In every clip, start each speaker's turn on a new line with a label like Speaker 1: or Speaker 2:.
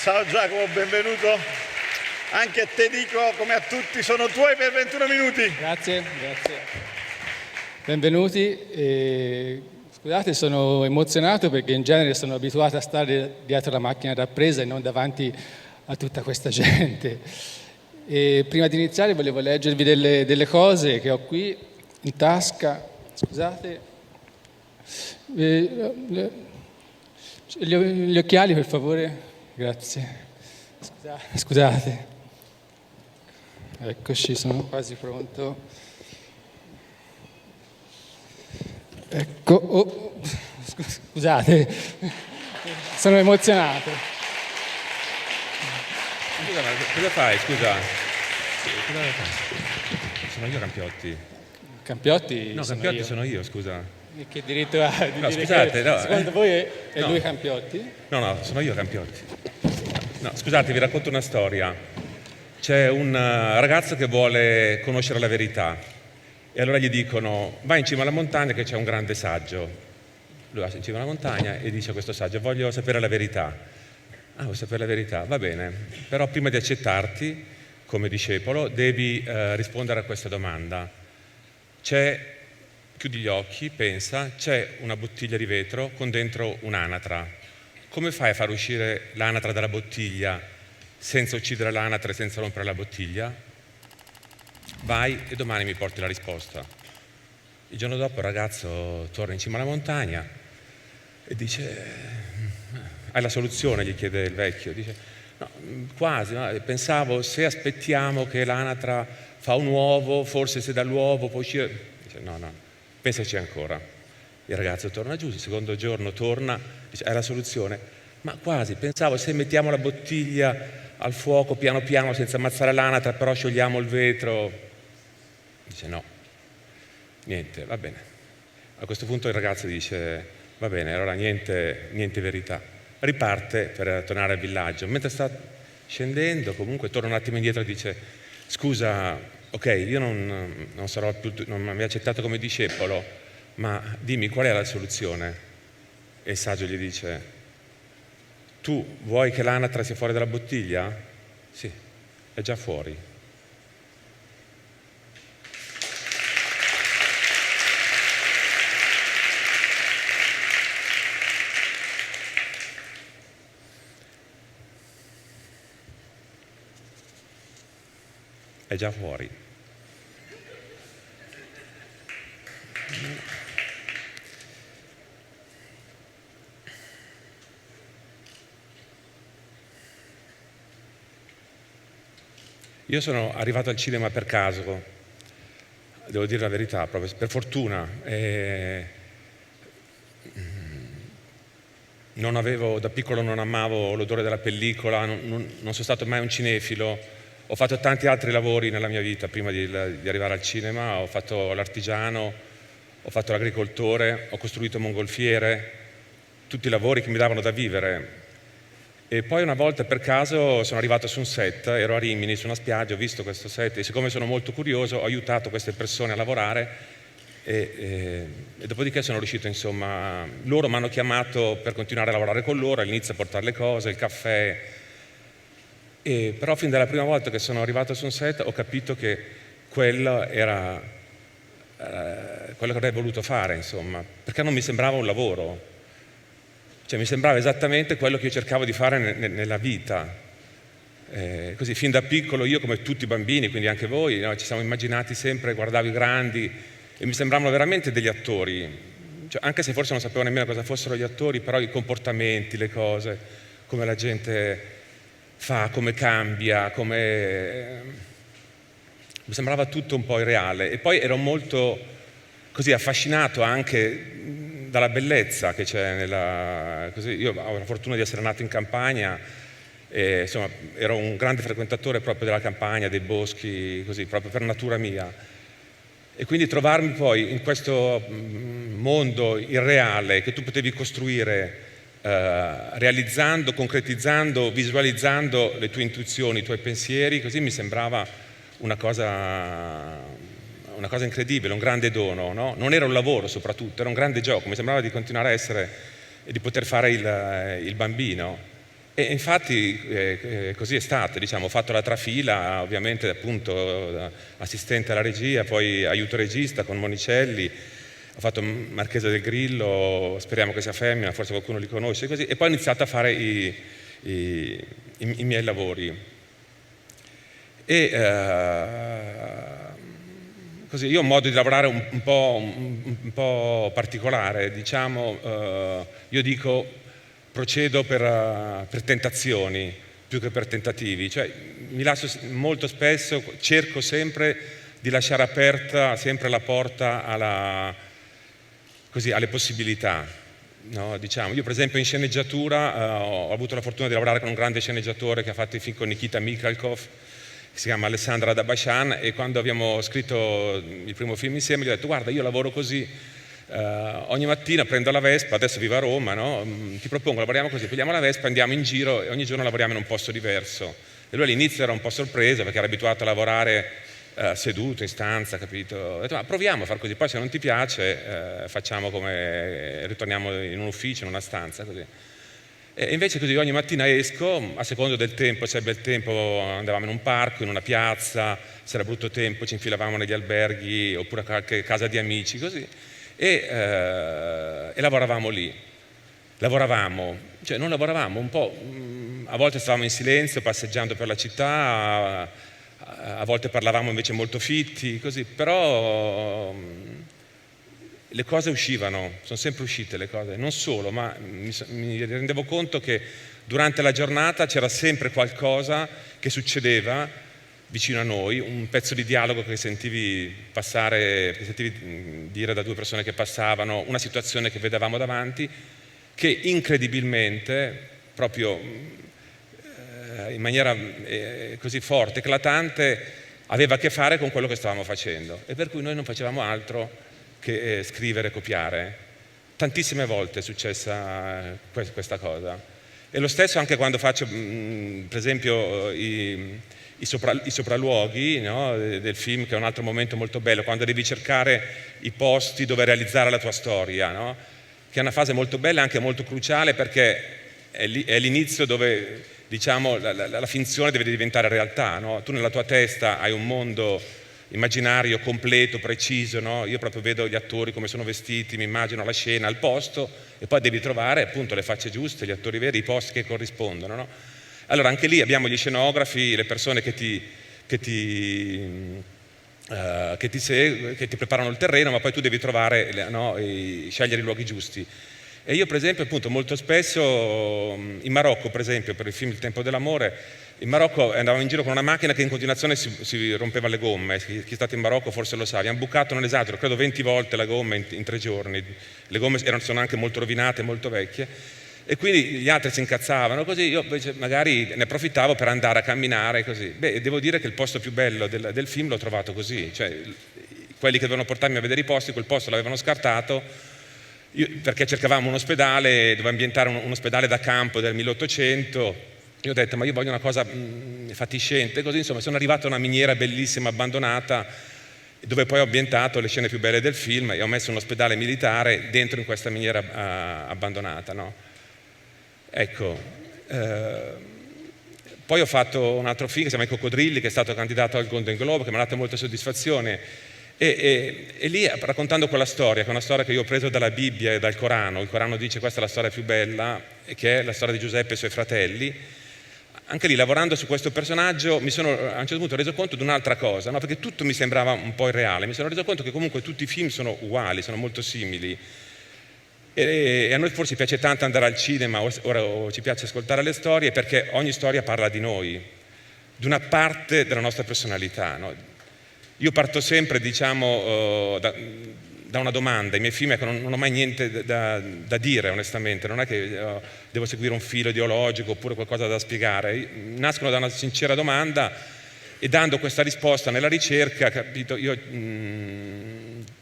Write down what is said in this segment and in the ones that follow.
Speaker 1: Ciao Giacomo, benvenuto. Anche a te dico, come a tutti, sono tuoi per 21 minuti.
Speaker 2: Grazie. Benvenuti. Scusate, sono emozionato perché in genere sono abituato a stare dietro la macchina da presa e non davanti a tutta questa gente. E prima di iniziare volevo leggervi delle cose che ho qui in tasca. Scusate. Gli occhiali, per favore. Grazie. Scusate. Eccoci, sono quasi pronto. Ecco, scusate, sono emozionato.
Speaker 3: Scusa, ma cosa fai? Scusa. Cosa fai? Sono io Campiotti.
Speaker 2: Campiotti?
Speaker 3: No, Campiotti sono io, scusa.
Speaker 2: E che diritto ha di
Speaker 3: No,
Speaker 2: dire
Speaker 3: scusate,
Speaker 2: che
Speaker 3: no,
Speaker 2: secondo voi è
Speaker 3: no.
Speaker 2: lui Campiotti?
Speaker 3: No, sono io Campiotti. No, scusate, vi racconto una storia. C'è un ragazzo che vuole conoscere la verità e allora gli dicono: vai in cima alla montagna che c'è un grande saggio. Lui va in cima alla montagna e dice a questo saggio: voglio sapere la verità. Ah, vuoi sapere la verità? Va bene, però prima di accettarti come discepolo devi rispondere a questa domanda. Chiudi gli occhi, pensa, c'è una bottiglia di vetro con dentro un'anatra. Come fai a far uscire l'anatra dalla bottiglia senza uccidere l'anatra e senza rompere la bottiglia? Vai e domani mi porti la risposta. Il giorno dopo il ragazzo torna in cima alla montagna e dice: hai la soluzione? Gli chiede il vecchio. Dice: no, quasi, no? Pensavo, se aspettiamo che l'anatra fa un uovo, forse se dall'uovo può uscire. Dice: no, pensaci ancora. Il ragazzo torna giù, il secondo giorno torna, dice: hai la soluzione? Ma quasi, pensavo, se mettiamo la bottiglia al fuoco piano piano senza ammazzare l'anatra, però sciogliamo il vetro. Dice: no, niente, va bene. A questo punto il ragazzo dice: va bene, allora niente verità. Riparte per tornare al villaggio. Mentre sta scendendo, comunque torna un attimo indietro e dice: scusa, ok, io non sarò più, non mi hai accettato come discepolo, ma dimmi qual è la soluzione? E il saggio gli dice: tu vuoi che l'anatra sia fuori dalla bottiglia? Sì, è già fuori. È già fuori. Io sono arrivato al cinema per caso, devo dire la verità, proprio per fortuna. Da piccolo non amavo l'odore della pellicola, non sono stato mai un cinefilo. Ho fatto tanti altri lavori nella mia vita prima di arrivare al cinema. Ho fatto l'artigiano, ho fatto l'agricoltore, ho costruito mongolfiere, tutti lavori che mi davano da vivere. E poi una volta per caso sono arrivato su un set, ero a Rimini, su una spiaggia, ho visto questo set e siccome sono molto curioso ho aiutato queste persone a lavorare e dopodiché sono riuscito, insomma, loro mi hanno chiamato per continuare a lavorare con loro, all'inizio a portare le cose, il caffè, però fin dalla prima volta che sono arrivato su un set ho capito che quello era quello che avrei voluto fare, insomma, perché non mi sembrava un lavoro. Cioè mi sembrava esattamente quello che io cercavo di fare nella vita. Così, fin da piccolo io, come tutti i bambini, quindi anche voi, no, ci siamo immaginati sempre, guardavo i grandi e mi sembravano veramente degli attori. Cioè, anche se forse non sapevo nemmeno cosa fossero gli attori, però i comportamenti, le cose, come la gente fa, come cambia, mi sembrava tutto un po' irreale. E poi ero molto così affascinato anche dalla bellezza che c'è io ho la fortuna di essere nato in campagna e, insomma, ero un grande frequentatore proprio della campagna, dei boschi, così, proprio per natura mia. E quindi trovarmi poi in questo mondo irreale che tu potevi costruire realizzando, concretizzando, visualizzando le tue intuizioni, i tuoi pensieri, così mi sembrava una cosa incredibile, un grande dono, no? Non era un lavoro soprattutto, era un grande gioco, mi sembrava di continuare a essere e di poter fare il bambino. E infatti così è stato, diciamo, ho fatto la trafila, ovviamente appunto assistente alla regia, poi aiuto regista con Monicelli, ho fatto Marchesa del Grillo, speriamo che sia femmina, forse qualcuno li conosce, così, e poi ho iniziato a fare i miei lavori. Così, io ho un modo di lavorare un po' particolare, diciamo, io dico procedo per tentazioni più che per tentativi, cioè mi lascio molto spesso, cerco sempre di lasciare aperta sempre la porta alle possibilità. No, diciamo. Io per esempio in sceneggiatura ho avuto la fortuna di lavorare con un grande sceneggiatore che ha fatto i film con Nikita Mikhalkov, che si chiama Alessandra Dabashan, e quando abbiamo scritto il primo film insieme gli ho detto: guarda, io lavoro così, ogni mattina prendo la Vespa, adesso vivo a Roma, no? Ti propongo, lavoriamo così, prendiamo la Vespa, andiamo in giro e ogni giorno lavoriamo in un posto diverso. E lui all'inizio era un po' sorpreso perché era abituato a lavorare seduto in stanza, capito? Ho detto: ma proviamo a far così, poi se non ti piace facciamo come, ritorniamo in un ufficio, in una stanza, così. E invece così ogni mattina esco, a seconda del tempo, se è bel tempo andavamo in un parco, in una piazza, se era brutto tempo ci infilavamo negli alberghi oppure a qualche casa di amici, così, e lavoravamo lì. Cioè non lavoravamo, un po', a volte stavamo in silenzio passeggiando per la città, a volte parlavamo invece molto fitti, così, però le cose uscivano, sono sempre uscite le cose, non solo, ma mi rendevo conto che durante la giornata c'era sempre qualcosa che succedeva vicino a noi, un pezzo di dialogo che sentivi passare, che sentivi dire da due persone che passavano, una situazione che vedevamo davanti, che incredibilmente, proprio in maniera così forte, eclatante, aveva a che fare con quello che stavamo facendo, e per cui noi non facevamo altro che scrivere e copiare. Tantissime volte è successa questa cosa. E lo stesso anche quando faccio, per esempio, i sopralluoghi, no, del film, che è un altro momento molto bello, quando devi cercare i posti dove realizzare la tua storia, no? Che è una fase molto bella e anche molto cruciale, perché è l'inizio dove, diciamo, la finzione deve diventare realtà, no? Tu nella tua testa hai un mondo immaginario completo, preciso, no? Io proprio vedo gli attori come sono vestiti, mi immagino la scena, il posto, e poi devi trovare appunto le facce giuste, gli attori veri, i posti che corrispondono, no? Allora anche lì abbiamo gli scenografi, le persone che ti preparano il terreno, ma poi tu devi trovare, no, scegliere i luoghi giusti. E io per esempio appunto molto spesso in Marocco, per esempio per il film Il tempo dell'amore, in Marocco andavamo in giro con una macchina che in continuazione si rompeva le gomme. Chi è stato in Marocco forse lo sa. Abbiamo bucato, non esagero, credo 20 volte la gomma in 3 giorni. Le gomme sono anche molto rovinate, molto vecchie, e quindi gli altri si incazzavano, così io invece magari ne approfittavo per andare a camminare così. Beh, devo dire che il posto più bello del film l'ho trovato così, cioè quelli che dovevano portarmi a vedere i posti, quel posto l'avevano scartato, perché cercavamo un ospedale, doveva ambientare un ospedale da campo del 1800. Io ho detto: ma io voglio una cosa fatiscente, così, insomma sono arrivato a una miniera bellissima abbandonata, dove poi ho ambientato le scene più belle del film e ho messo un ospedale militare dentro in questa miniera abbandonata, no? Ecco, poi ho fatto un altro film che si chiama I Coccodrilli, che è stato candidato al Golden Globe, che mi ha dato molta soddisfazione, e lì, raccontando quella storia, che è una storia che io ho preso dalla Bibbia e dal Corano. Il Corano dice: questa è la storia più bella, che è la storia di Giuseppe e i suoi fratelli. Anche lì, lavorando su questo personaggio, mi sono a un certo punto reso conto di un'altra cosa, no? Perché tutto mi sembrava un po' irreale. Mi sono reso conto che comunque tutti i film sono uguali, sono molto simili, e a noi forse piace tanto andare al cinema o ci piace ascoltare le storie, perché ogni storia parla di noi, di una parte della nostra personalità, no? Io parto sempre, diciamo, da una domanda. I miei film, ecco, non ho mai niente da dire, onestamente. Non è che devo seguire un filo ideologico oppure qualcosa da spiegare. Nascono da una sincera domanda, e dando questa risposta nella ricerca, capito, io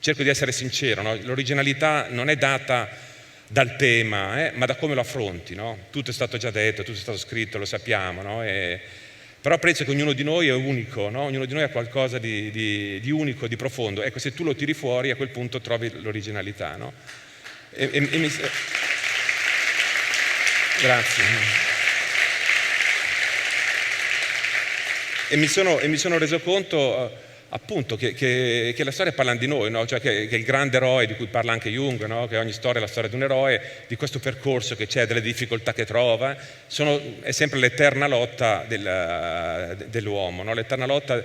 Speaker 3: cerco di essere sincero, no? L'originalità non è data dal tema, ma da come lo affronti, no? Tutto è stato già detto, tutto è stato scritto, lo sappiamo, no? Però penso che ognuno di noi è unico, no? Ognuno di noi ha qualcosa di unico, di profondo. Ecco, se tu lo tiri fuori, a quel punto trovi l'originalità, no? Grazie. E mi sono reso conto appunto che la storia parla di noi, no? Cioè che il grande eroe di cui parla anche Jung, no? Che ogni storia è la storia di un eroe, di questo percorso che c'è, delle difficoltà che trova, è sempre l'eterna lotta dell'uomo, no? L'eterna lotta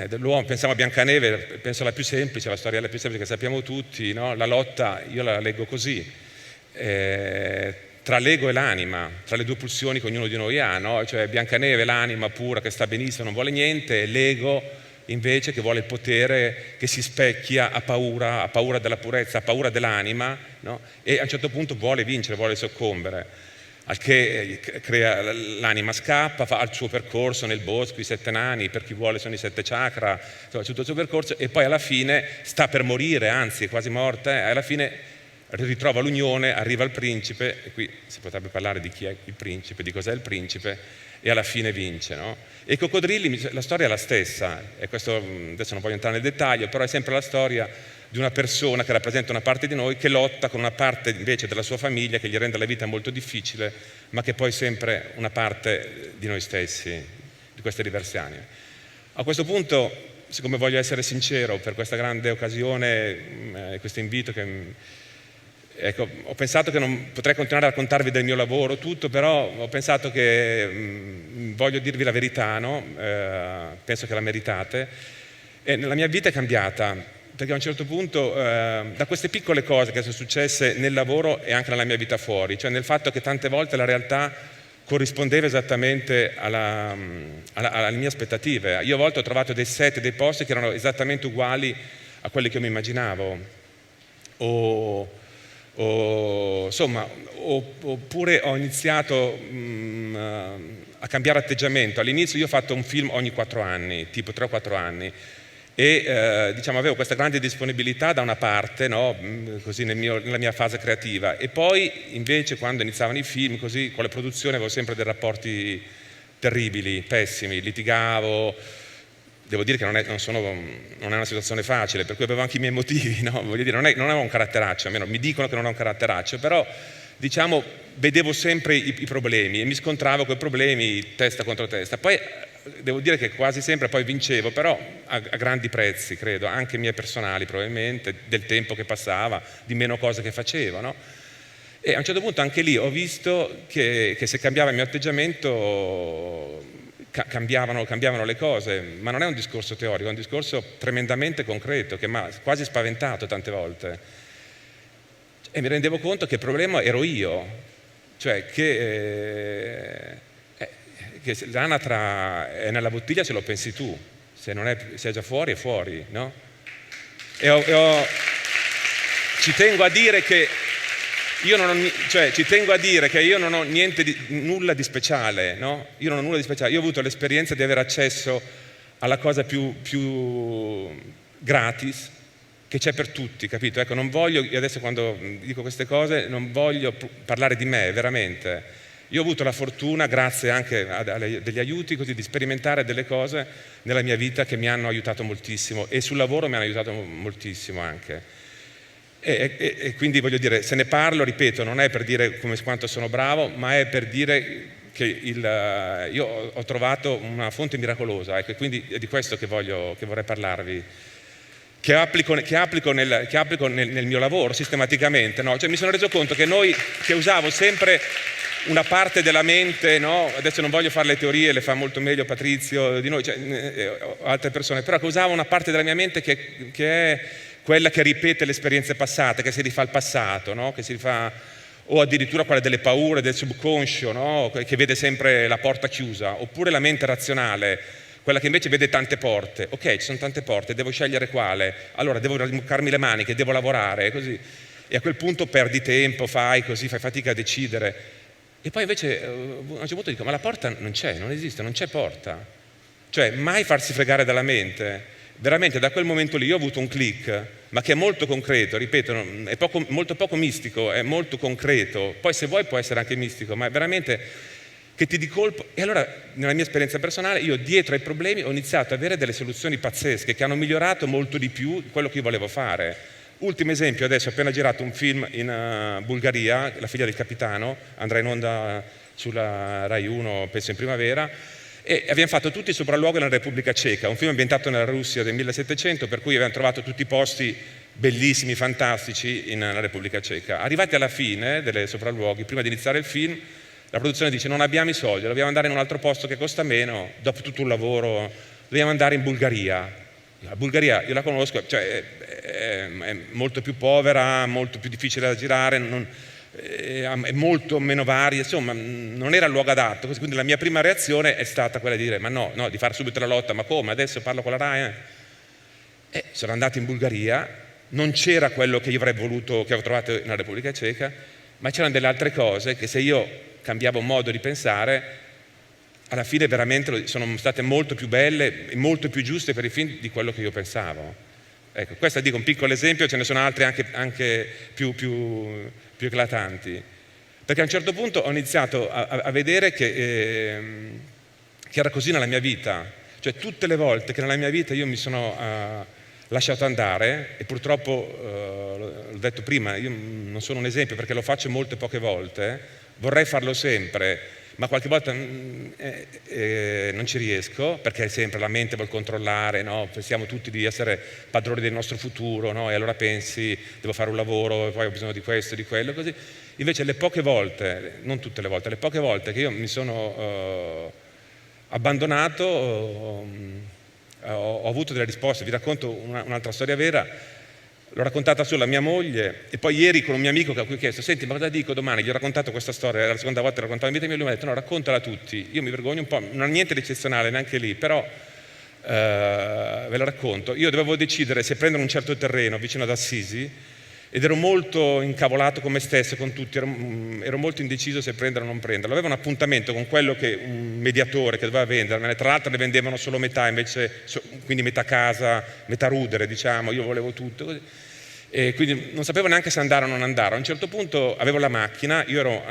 Speaker 3: dell'uomo. Pensiamo a Biancaneve, penso alla più semplice, la storia più semplice che sappiamo tutti, no? La lotta, io la leggo così, tra l'ego e l'anima, tra le due pulsioni che ognuno di noi ha, no? Cioè Biancaneve, l'anima pura che sta benissimo, non vuole niente, e l'ego invece che vuole il potere, che si specchia, ha paura della purezza, ha paura dell'anima, no? E a un certo punto vuole vincere, vuole soccombere, al che l'anima scappa, fa il suo percorso nel bosco, i 7 nani, per chi vuole sono i 7 chakra, insomma, tutto il suo percorso, e poi alla fine sta per morire, anzi è quasi morta, e alla fine ritrova l'unione, arriva il principe, e qui si potrebbe parlare di chi è il principe, di cos'è il principe, e alla fine vince, no? E i coccodrilli, la storia è la stessa, e questo adesso non voglio entrare nel dettaglio, però è sempre la storia di una persona che rappresenta una parte di noi, che lotta con una parte invece della sua famiglia, che gli rende la vita molto difficile, ma che poi è sempre una parte di noi stessi, di queste diverse anime. A questo punto, siccome voglio essere sincero per questa grande occasione, questo invito ecco, ho pensato che non potrei continuare a raccontarvi del mio lavoro, tutto, però ho pensato che voglio dirvi la verità, no? Penso che la meritate. E la mia vita è cambiata, perché a un certo punto, da queste piccole cose che sono successe nel lavoro e anche nella mia vita fuori, cioè nel fatto che tante volte la realtà corrispondeva esattamente alle mie aspettative. Io a volte ho trovato dei set, dei posti che erano esattamente uguali a quelli che io mi immaginavo. Oppure ho iniziato a cambiare atteggiamento. All'inizio io ho fatto un film ogni 4 anni, tipo 3 o 4 anni, e diciamo avevo questa grande disponibilità da una parte, no? Così nella mia fase creativa, e poi invece quando iniziavano i film, così con le produzioni avevo sempre dei rapporti terribili, pessimi, litigavo. Devo dire che non è una situazione facile, per cui avevo anche i miei motivi, no? Voglio dire, non avevo un caratteraccio, almeno mi dicono che non ho un caratteraccio, però diciamo vedevo sempre i problemi e mi scontravo con i problemi testa contro testa. Poi devo dire che quasi sempre poi vincevo, però a grandi prezzi, credo, anche miei personali probabilmente, del tempo che passava, di meno cose che facevo, no? E a un certo punto anche lì ho visto che se cambiava il mio atteggiamento cambiavano le cose, ma non è un discorso teorico, è un discorso tremendamente concreto che mi ha quasi spaventato tante volte, e mi rendevo conto che il problema ero io, cioè che l'anatra è nella bottiglia se lo pensi tu, se è già fuori è fuori, no? Ci tengo a dire che io non ho nulla di speciale, no? Io non ho nulla di speciale. Io ho avuto l'esperienza di avere accesso alla cosa più gratis che c'è per tutti, capito? Ecco, non voglio, io adesso quando dico queste cose, non voglio parlare di me, veramente. Io ho avuto la fortuna, grazie anche a degli aiuti, così, di sperimentare delle cose nella mia vita che mi hanno aiutato moltissimo, e sul lavoro mi hanno aiutato moltissimo anche. E quindi voglio dire, se ne parlo, ripeto, non è per dire quanto sono bravo, ma è per dire che io ho trovato una fonte miracolosa, ecco, e quindi è di questo che vorrei parlarvi, che applico nel mio lavoro sistematicamente, no? Cioè, mi sono reso conto che usavo sempre una parte della mente, no? Adesso non voglio fare le teorie, le fa molto meglio Patrizio di noi, cioè, altre persone, però che usavo una parte della mia mente che è quella che ripete le esperienze passate, che si rifà al passato, no? Che si rifà, o addirittura quella delle paure, del subconscio, no? Che vede sempre la porta chiusa, oppure la mente razionale, quella che invece vede tante porte. Ok, ci sono tante porte, devo scegliere quale, allora devo rimboccarmi le maniche, devo lavorare, così. E a quel punto perdi tempo, fai fatica a decidere. E poi invece a un certo punto dico, ma la porta non c'è, non esiste, non c'è porta. Cioè, mai farsi fregare dalla mente. Veramente da quel momento lì io ho avuto un click, ma che è molto concreto, ripeto, è molto poco mistico, è molto concreto. Poi se vuoi può essere anche mistico, ma è veramente che ti di colpo. E allora, nella mia esperienza personale, io dietro ai problemi ho iniziato ad avere delle soluzioni pazzesche che hanno migliorato molto di più quello che io volevo fare. Ultimo esempio, adesso ho appena girato un film in Bulgaria, La figlia del capitano, andrà in onda sulla Rai 1, penso in primavera, E abbiamo fatto tutti i sopralluoghi nella Repubblica Ceca, un film ambientato nella Russia del 1700, per cui abbiamo trovato tutti i posti bellissimi, fantastici nella Repubblica Ceca. Arrivati alla fine delle sopralluoghi, prima di iniziare il film, la produzione dice: non abbiamo i soldi, dobbiamo andare in un altro posto che costa meno, dopo tutto un lavoro, dobbiamo andare in Bulgaria. La Bulgaria io la conosco, cioè è molto più povera, molto più difficile da girare, è molto meno varia, insomma non era il luogo adatto, quindi la mia prima reazione è stata quella di dire: ma no, di fare subito la lotta, ma come, adesso parlo con la RAI? Sono andato in Bulgaria, non c'era quello che io avrei voluto, che ho trovato nella Repubblica Ceca, ma c'erano delle altre cose che, se io cambiavo modo di pensare, alla fine veramente sono state molto più belle e molto più giuste per i film di quello che io pensavo. Ecco, questo dico un piccolo esempio, ce ne sono altri anche più eclatanti, perché a un certo punto ho iniziato a vedere che era così nella mia vita, cioè tutte le volte che nella mia vita io mi sono lasciato andare, e purtroppo l'ho detto prima, io non sono un esempio perché lo faccio molte poche volte, vorrei farlo sempre, ma qualche volta non ci riesco, perché sempre la mente vuol controllare, no? Pensiamo tutti di essere padroni del nostro futuro, no? E allora pensi: devo fare un lavoro, poi ho bisogno di questo, di quello, così. Invece le poche volte, non tutte le volte, le poche volte che io mi sono abbandonato, ho avuto delle risposte. Vi racconto un'altra storia vera. L'ho raccontata solo a mia moglie, e poi ieri con un mio amico a cui ho chiesto: senti, ma cosa dico domani? Gli ho raccontato questa storia, era la seconda volta che la raccontavo in vita mia, e lui mi ha detto: no, raccontala a tutti. Io mi vergogno un po', non ha niente di eccezionale neanche lì, però ve la racconto. Io dovevo decidere se prendere un certo terreno vicino ad Assisi, ed ero molto incavolato con me stesso, con tutti, ero molto indeciso se prendere o non prenderlo. Avevo un appuntamento con quello un mediatore che doveva vendermene, tra l'altro ne vendevano solo metà, invece, quindi metà casa, metà rudere, diciamo, io volevo tutto, così. E quindi non sapevo neanche se andare o non andare. A un certo punto avevo la macchina, io ero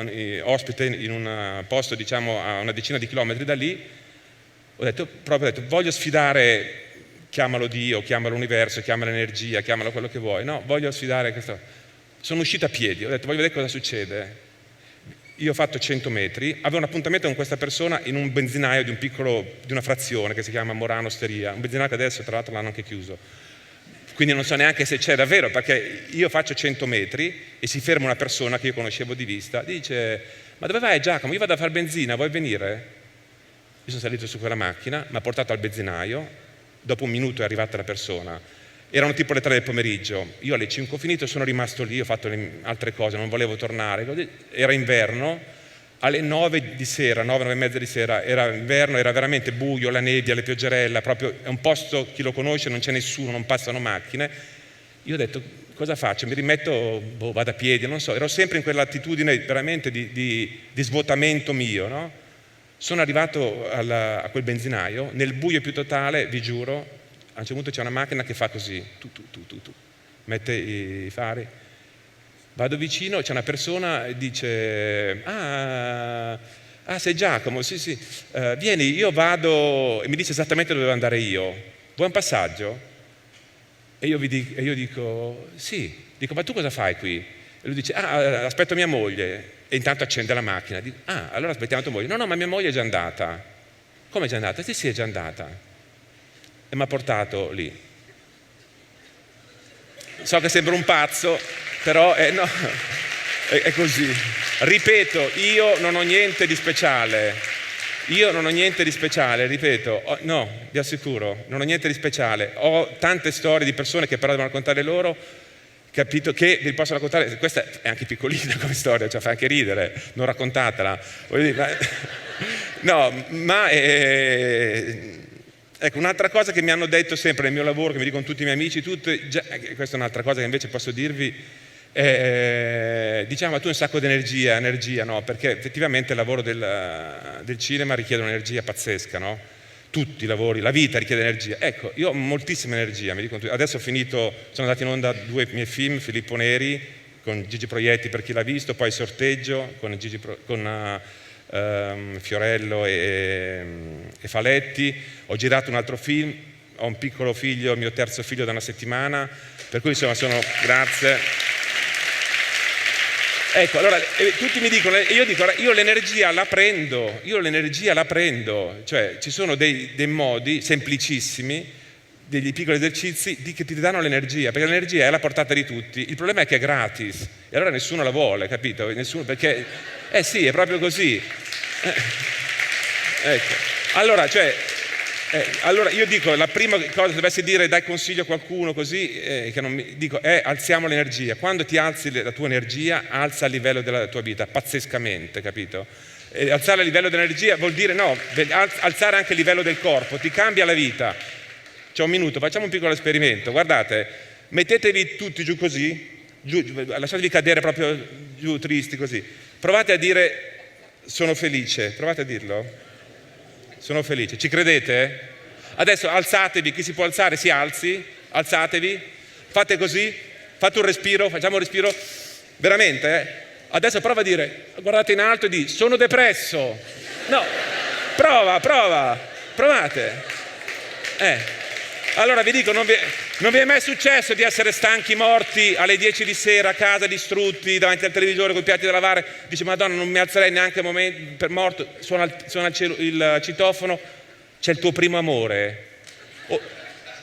Speaker 3: ospite in un posto, diciamo, a una decina di chilometri da lì. Ho detto, voglio sfidare, chiamalo Dio, chiamalo universo, chiamalo energia, chiamalo quello che vuoi, no, voglio sfidare questo. Sono uscito a piedi, ho detto: voglio vedere cosa succede. Io ho fatto 100 metri, avevo un appuntamento con questa persona in un benzinaio di una frazione che si chiama Morano Osteria, un benzinaio che adesso tra l'altro l'hanno anche chiuso. Quindi non so neanche se c'è davvero, perché io faccio 100 metri e si ferma una persona che io conoscevo di vista, dice: ma dove vai, Giacomo? Io vado a fare benzina, vuoi venire? Io sono salito su quella macchina, mi ha portato al benzinaio, dopo un minuto è arrivata la persona, erano tipo le 3 del pomeriggio, io alle 5 ho finito, sono rimasto lì, ho fatto altre cose, non volevo tornare, era inverno, alle 9 di sera, 9 e mezza di sera, era inverno, era veramente buio, la nebbia, le pioggerella, proprio è un posto, chi lo conosce, non c'è nessuno, non passano macchine. Io ho detto: cosa faccio? Mi rimetto, vado a piedi, non so, ero sempre in quell'attitudine veramente di svuotamento mio, no? Sono arrivato a quel benzinaio, nel buio più totale, vi giuro, a un certo punto c'è una macchina che fa così, tu, mette i fari. Vado vicino, c'è una persona e dice: ah, sei Giacomo, sì, vieni, io vado, e mi dice esattamente dove devo andare io. Vuoi un passaggio? E io dico: sì. Dico: ma tu cosa fai qui? E lui dice: aspetto mia moglie. E intanto accende la macchina. Dico: allora aspettiamo tua moglie. No, ma mia moglie è già andata. Come è già andata? Sì, è già andata. E mi ha portato lì. So che sembra un pazzo, però no, è così. Ripeto, io non ho niente di speciale. Ripeto, no, vi assicuro, non ho niente di speciale. Ho tante storie di persone che però devono raccontare loro, capito, che vi posso raccontare. Questa è anche piccolina come storia, cioè fa anche ridere, non raccontatela. No, ma ecco, un'altra cosa che mi hanno detto sempre nel mio lavoro, che mi dicono tutti i miei amici, questa è un'altra cosa che invece posso dirvi, diciamo: tu hai un sacco di energia, no? Perché effettivamente il lavoro del cinema richiede un'energia pazzesca, no? Tutti i lavori, la vita richiede energia. Ecco, io ho moltissima energia, mi dicono, adesso ho finito, sono andati in onda 2 miei film, Filippo Neri, con Gigi Proietti per chi l'ha visto, poi Sorteggio con Fiorello e Faletti, ho girato un altro film, ho un piccolo figlio, il mio terzo figlio da una settimana, per cui insomma grazie. Ecco, allora tutti mi dicono, e io dico, io l'energia la prendo, cioè ci sono dei modi semplicissimi, degli piccoli esercizi che ti danno l'energia, perché l'energia è alla portata di tutti. Il problema è che è gratis e allora nessuno la vuole, capito? Nessuno, perché sì, è proprio così. Ecco. Allora io dico, la prima cosa, se dovessi dire, dai consiglio a qualcuno così, che non mi dico, alziamo l'energia. Quando ti alzi la tua energia, alza il livello della tua vita, pazzescamente, capito? Alzare il livello dell'energia vuol dire alzare anche il livello del corpo, ti cambia la vita. C'è un minuto, facciamo un piccolo esperimento. Guardate, mettetevi tutti giù così, lasciatevi cadere proprio giù tristi così. Provate a dire sono felice, provate a dirlo. Sono felice, ci credete? Adesso alzatevi, chi si può alzare si alzi, alzatevi, fate così, fate un respiro, facciamo un respiro, veramente. Adesso prova a dire, guardate in alto e di sono depresso. No, provate. Allora vi dico, non vi è mai successo di essere stanchi, morti alle 10 di sera a casa, distrutti davanti al televisore con i piatti da lavare? Dice, Madonna, non mi alzerei neanche un momento per morto. Suona il citofono, c'è il tuo primo amore.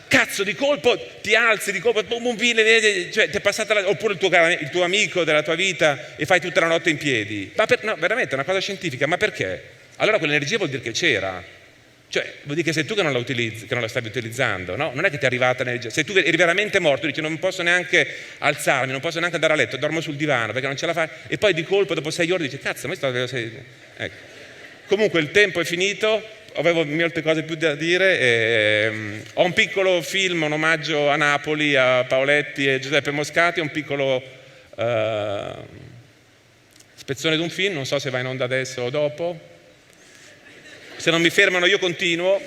Speaker 3: Cazzo, di colpo ti alzi, di colpo cioè ti è passata oppure il tuo amico della tua vita e fai tutta la notte in piedi. No, veramente è una cosa scientifica, ma perché? Allora quell'energia vuol dire che c'era. Cioè, vuol dire che sei tu che non la utilizzi, che non la stavi utilizzando, no? Non è che ti è arrivata l'energia. Se tu eri veramente morto, dici non posso neanche alzarmi, non posso neanche andare a letto, dormo sul divano perché non ce la fai. E poi di colpo, dopo 6 ore, dici cazzo, ma ecco. Comunque il tempo è finito, avevo molte cose più da dire. Ho un piccolo film, un omaggio a Napoli, a Paoletti e Giuseppe Moscati, un piccolo spezzone di un film, non so se va in onda adesso o dopo. Se non mi fermano io continuo.